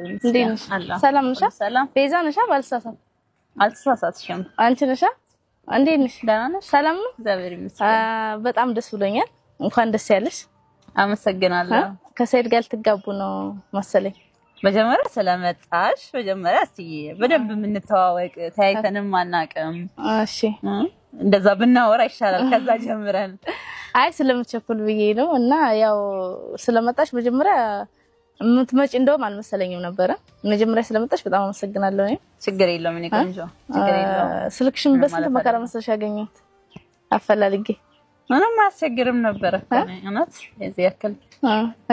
እንዴት ነሽ? ሰላም ነሽ? ቤዛ ነሽ? ባልሳሳት አልተሳሳትሽም። አንቺ ነሽ? እንዴት ነሽ? ደህና ነሽ? ሰላም ነው? እግዚአብሔር ይመስገን። በጣም ደስ ብሎኛል። እንኳን ደስ ያለሽ። አመሰግናለሁ። ከሰይድ ጋር ልትጋቡ ነው መሰለኝ። መጀመሪያ ስለመጣሽ መጀመሪያ እስቲ በደንብ የምንተዋወቅ ታይተንም አናውቅም። እሺ እንደዛ ብናወራ ይሻላል ከዛ ጀምረን። አይ ስለምትቸኩል ብዬ ነው እና ያው ስለመጣሽ መጀመሪያ ምትመጪ እንደውም አልመሰለኝም ነበር። መጀመሪያ ስለመጣሽ በጣም አመሰግናለሁ። ችግር የለውም እኔ ቆንጆ ችግር የለውም። ስልክሽን በስንት መከራ መሰለሽ ያገኘሁት አፈላልጌ ምንም አያስቸግርም ነበር እውነት እዚህ ያክል።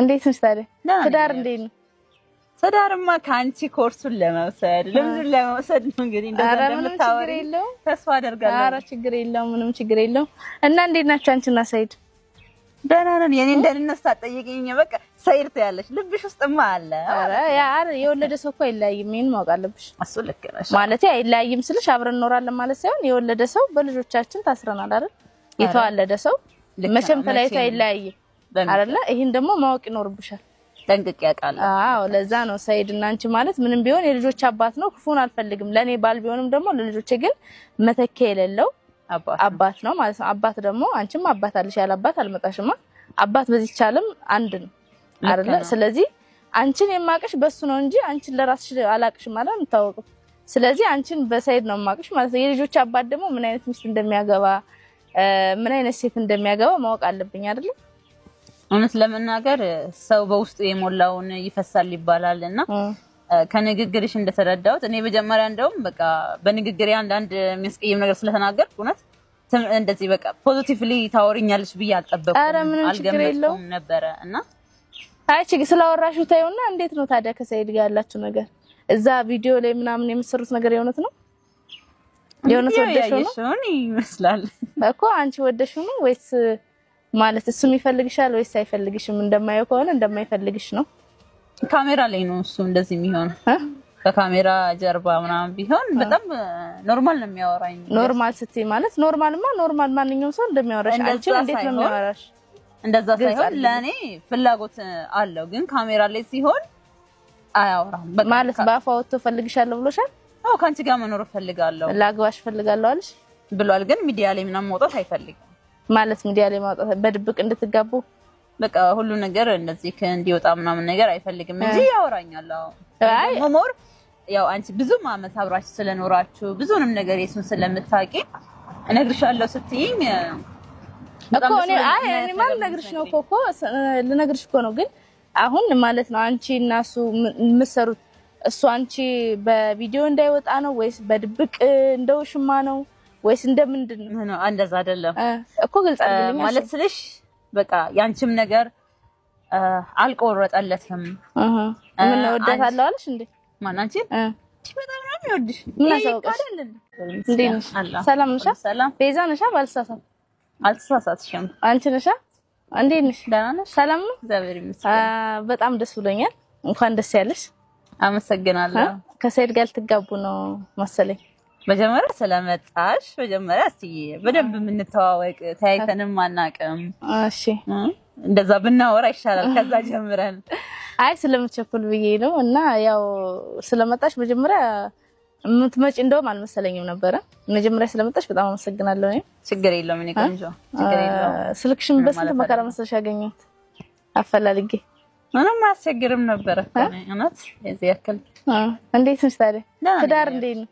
እንዴት ነሽ ታዲያ? ትዳር እንዴት ነው? ትዳርማ ካንቺ ኮርሱን ለመውሰድ ልምዱን ለመውሰድ ነው እንግዲህ እንደዛ እንደምታወሪ ተስፋ አደርጋለሁ። ኧረ ችግር የለውም ምንም ችግር የለውም። እና እንዴት ናችሁ አንቺና ሰይድ? ደህና ነን። የኔ እንደነሳ ጠይቂኝ በቃ ሰይድ ትያለሽ ልብሽ ውስጥማ አለ። ኧረ ያ የወለደ ሰው እኮ አይለያይም። ምን ማወቅ አለብሽ? እሱ ልክ ነሽ ማለት አይለያይም ስልሽ አብረን እንኖራለን ማለት ሳይሆን የወለደ ሰው በልጆቻችን ታስረናል አይደል? የተዋለደ ሰው መቼም ተለያይቶ አይለያይም አይደል? ይሄን ደግሞ ማወቅ ይኖርብሻል። ጠንቅቄ ያውቃለሁ። አዎ ለዛ ነው ሰይድ እና አንቺ ማለት ምንም ቢሆን የልጆች አባት ነው። ክፉን አልፈልግም። ለኔ ባል ቢሆንም ደግሞ ለልጆቼ ግን መተኪያ የሌለው አባት ነው ማለት ነው። አባት ደግሞ አንቺም አባት አለሽ ያለ አባት አልመጣሽማ። አባት በዚህ ቻለም አንድ ነው አይደለ? ስለዚህ አንቺን የማቀሽ በሱ ነው እንጂ አንቺን ለራስሽ አላቅሽም ማለት ነው ታውቁ። ስለዚህ አንቺን በሰይድ ነው የማቀሽ ማለት ነው። የልጆች አባት ደግሞ ምን አይነት ሚስት እንደሚያገባ ምን አይነት ሴት እንደሚያገባ ማወቅ አለብኝ አይደለ? እውነት ለመናገር ሰው በውስጡ የሞላውን ይፈሳል ይባላልና ከንግግርሽ እንደተረዳሁት እኔ በመጀመሪያ እንደውም በቃ በንግግሬ አንድ የሚያስቀይም ነገር ስለተናገርኩ እውነት እንደዚህ በቃ ፖዚቲቭሊ ታወሪኛለሽ ብዬ አልገመትኩም ነበረ እና አይ ችግር ስላወራሽው ታዩና እንዴት ነው ታዲያ ከሰይድ ጋር ያላችሁ ነገር እዛ ቪዲዮ ላይ ምናምን የምትሰሩት ነገር የሆነት ነው? የሆነት ወደሽው ነው ይመስላል እኮ አንቺ ወደሽው ነው ወይስ ማለት እሱ የሚፈልግሻል ወይስ አይፈልግሽም? እንደማየው ከሆነ እንደማይፈልግሽ ነው። ካሜራ ላይ ነው እሱ እንደዚህ የሚሆን ከካሜራ ጀርባ ምናምን ቢሆን በጣም ኖርማል ነው የሚያወራኝ። ኖርማል ስትይ ማለት ኖርማልማ ኖርማል ማንኛውም ሰው እንደሚያወራሽ አንቺ እንዴት ነው የሚያወራሽ? እንደዛ ሳይሆን ለኔ ፍላጎት አለው ግን ካሜራ ላይ ሲሆን አያወራም። ማለት ባፋ ወጥቶ ፈልግሻለሁ ብሎሻል? አዎ ካንቺ ጋር መኖር ፈልጋለሁ ላግባሽ ፈልጋለሁ አልሽ ብሏል። ግን ሚዲያ ላይ ምናምን መውጣት አይፈልግም ማለት ሚዲያ ላይ ማውጣት በድብቅ እንድትጋቡ በቃ ሁሉ ነገር እንደዚህ እንዲወጣ ምናምን ነገር አይፈልግም እንጂ ያወራኛል። አይ ሞር ያው አንቺ ብዙ አመት አብራችሁ ስለኖራችሁ ብዙንም ነገር የሱን ስለምታውቂ እነግርሻለሁ ስትይኝ እኮ እኔ ማለት ነግርሽ ነው እኮ ልነግርሽ እኮ ነው። ግን አሁን ማለት ነው አንቺ እና እሱ የምትሰሩት እሱ አንቺ በቪዲዮ እንዳይወጣ ነው ወይስ በድብቅ እንደውሽማ ነው ወይስ እንደምንድን ነው? እንደዛ አይደለም እኮ ግልጽ አድርግልኝ ማለት ስልሽ በቃ ያንቺም ነገር አልቆረጠለትም። ምን ወደታለሁ አለሽ እንዴ? ማን አንቺ በጣም ነው የሚወድሽ። ምን አሰውቀሽ? እንዴት ነሽ? ሰላም ነሽ? ቤዛ ነሽ? ባልሳሳት አልተሳሳትሽም። አንቺ ነሽ? እንዴት ነሽ? ደህና ነሽ? ሰላም ነው? እግዚአብሔር ይመስገን። በጣም ደስ ብሎኛል። እንኳን ደስ ያለሽ። አመሰግናለሁ። ከሰይድ ጋር ልትጋቡ ነው መሰለኝ። መጀመሪያ ስለመጣሽ መጀመሪያ እስቲ በደንብ የምንተዋወቅ ታይተንም አናውቅም። እሺ እንደዛ ብናወራ ይሻላል ከዛ ጀምረን። አይ ስለምትቸኩል ብዬ ነው እና ያው ስለመጣሽ መጀመሪያ ምትመጪ እንደውም አልመሰለኝም ነበር። መጀመሪያ ስለመጣሽ በጣም አመሰግናለሁ። ችግር የለውም እኔ ቆንጆ ችግር የለውም። ስልክሽን በስንት መከራ መሰለሽ ያገኘሁት አፈላልጌ። ምንም አያስቸግርም ነበር እውነት እዚህ ያክል። እንዴት ነሽ ታዲያ? ትዳር እንዴት ነው?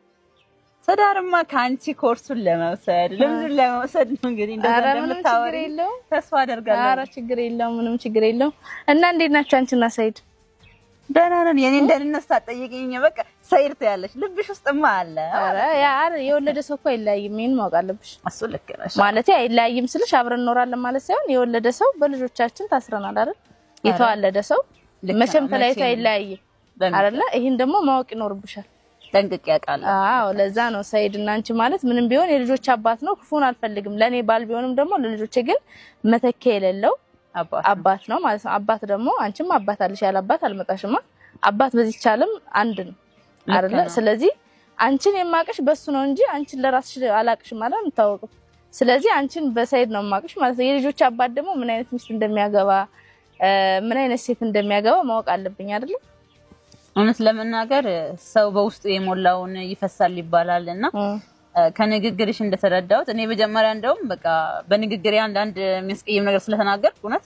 ትዳርማ ካንቺ ኮርሱን ለመውሰድ ልምዱን ለመውሰድ ነው እንግዲህ እንደዛ እንደምታወሪ ተስፋ አደርጋለሁ። ኧረ ችግር የለውም ምንም ችግር የለውም። እና እንዴት ናችሁ አንቺና ሰይድ? ደህና ነን። የኔ እንደነሳ ጠይቂኝ በቃ ሰይድ ትያለሽ ልብሽ ውስጥማ አለ። ኧረ ያ የወለደ ሰው እኮ አይለያይም። ምን ማወቅ አለብሽ? እሱ ልክ ነሽ ማለት አይለያይም ስልሽ አብረን እንኖራለን ማለት ሳይሆን የወለደ ሰው በልጆቻችን ታስረናል አይደል? የተዋለደ ሰው መቼም ተለያይቶ አይለያይም አይደል? ይሄን ደግሞ ማወቅ ይኖርብሻል። ጠንቅቄ ያውቃለሁ። አዎ ለዛ ነው ሰይድ እና አንቺ ማለት ምንም ቢሆን የልጆች አባት ነው። ክፉን አልፈልግም። ለኔ ባል ቢሆንም ደግሞ ለልጆቼ ግን መተኪያ የሌለው አባት ነው ማለት ነው። አባት ደግሞ አንቺም አባት አለሽ ያለ አባት አልመጣሽማ። አባት በዚህ ቻለም አንድ ነው አይደለ? ስለዚህ አንቺን የማቀሽ በሱ ነው እንጂ አንቺን ለራስሽ አላቅሽም ማለት ነው ታውቁ። ስለዚህ አንቺን በሰይድ ነው የማቀሽ ማለት ነው። የልጆች አባት ደግሞ ምን አይነት ሚስት እንደሚያገባ ምን አይነት ሴት እንደሚያገባ ማወቅ አለብኝ አይደል? እውነት ለመናገር ሰው በውስጡ የሞላውን ይፈሳል ይባላልና ከንግግርሽ እንደተረዳሁት እኔ በመጀመሪያ እንደውም በቃ በንግግሬ አንድ የሚያስቀይም ነገር ስለተናገርኩ እውነት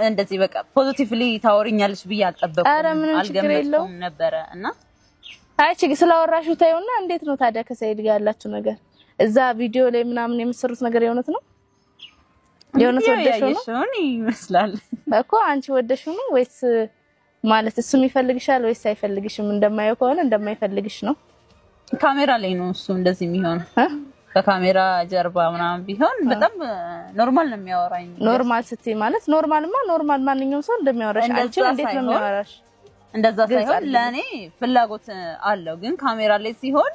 እንደዚህ በቃ ፖዚቲቭሊ ታወሪኛለሽ ብዬ አልገመትኩም ነበር እና አይቺ ስላወራሽው ታዩና እንዴት ነው ታዲያ ከሰይድ ጋር ያላችሁ ነገር እዛ ቪዲዮ ላይ ምናምን የምትሰሩት ነገር የሆነት ነው የሆነት ወደሽው ነው ይመስላል እኮ አንቺ ወደሽው ነው ወይስ ማለት እሱም ይፈልግሻል ወይስ አይፈልግሽም እንደማየው ከሆነ እንደማይፈልግሽ ነው ካሜራ ላይ ነው እሱ እንደዚህ የሚሆን ከካሜራ ጀርባ ምናምን ቢሆን በጣም ኖርማል ነው የሚያወራኝ ኖርማል ስትይ ማለት ኖርማል ማንኛውም ሰው እንደሚያወራሽ አንቺ እንዴት ነው የሚያወራሽ እንደዛ ሳይሆን ለኔ ፍላጎት አለው ግን ካሜራ ላይ ሲሆን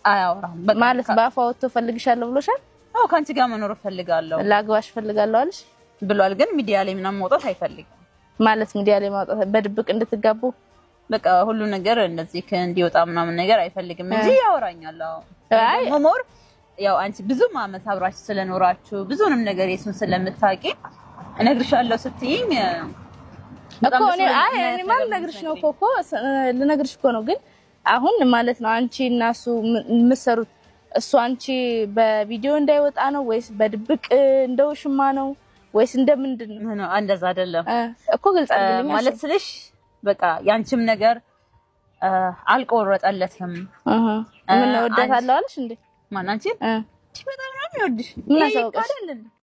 አያወራም ማለት ባፋውቶ ፈልግሻለሁ ብሎሻል አው ካንቺ ጋር መኖር ፈልጋለሁ ላግባሽ ፈልጋለሁ አልሽ ብሏል ግን ሚዲያ ላይ ምናምን መውጣት አይፈልግም ማለት ሚዲያ ላይ ማውጣት በድብቅ እንድትጋቡ በቃ ሁሉ ነገር እንደዚህ እንዲወጣ ምናምን ነገር አይፈልግም እንጂ ያወራኛል አይ ሞር ያው አንቺ ብዙ ማመት አብራችሁ ስለኖራችሁ ብዙንም ነገር የሱን ስለምታቂ እነግርሻለሁ ስትይኝ እኮ እኔ ማለት ነግርሽ ነው እኮ ልነግርሽ እኮ ነው ግን አሁን ማለት ነው አንቺ እና እሱ የምትሰሩት እሱ አንቺ በቪዲዮ እንዳይወጣ ነው ወይስ በድብቅ እንደውሽማ ነው ወይስ እንደምንድን ነው እንደዛ አይደለም እኮ ግልጽ አይደለም ማለት ስለሽ በቃ ያንቺም ነገር አልቆረጠለትም ምን ወደታለሁ አልሽ እንዴ ማን አንቺ በጣም ነው የሚወድሽ ምን አሳውቀሽ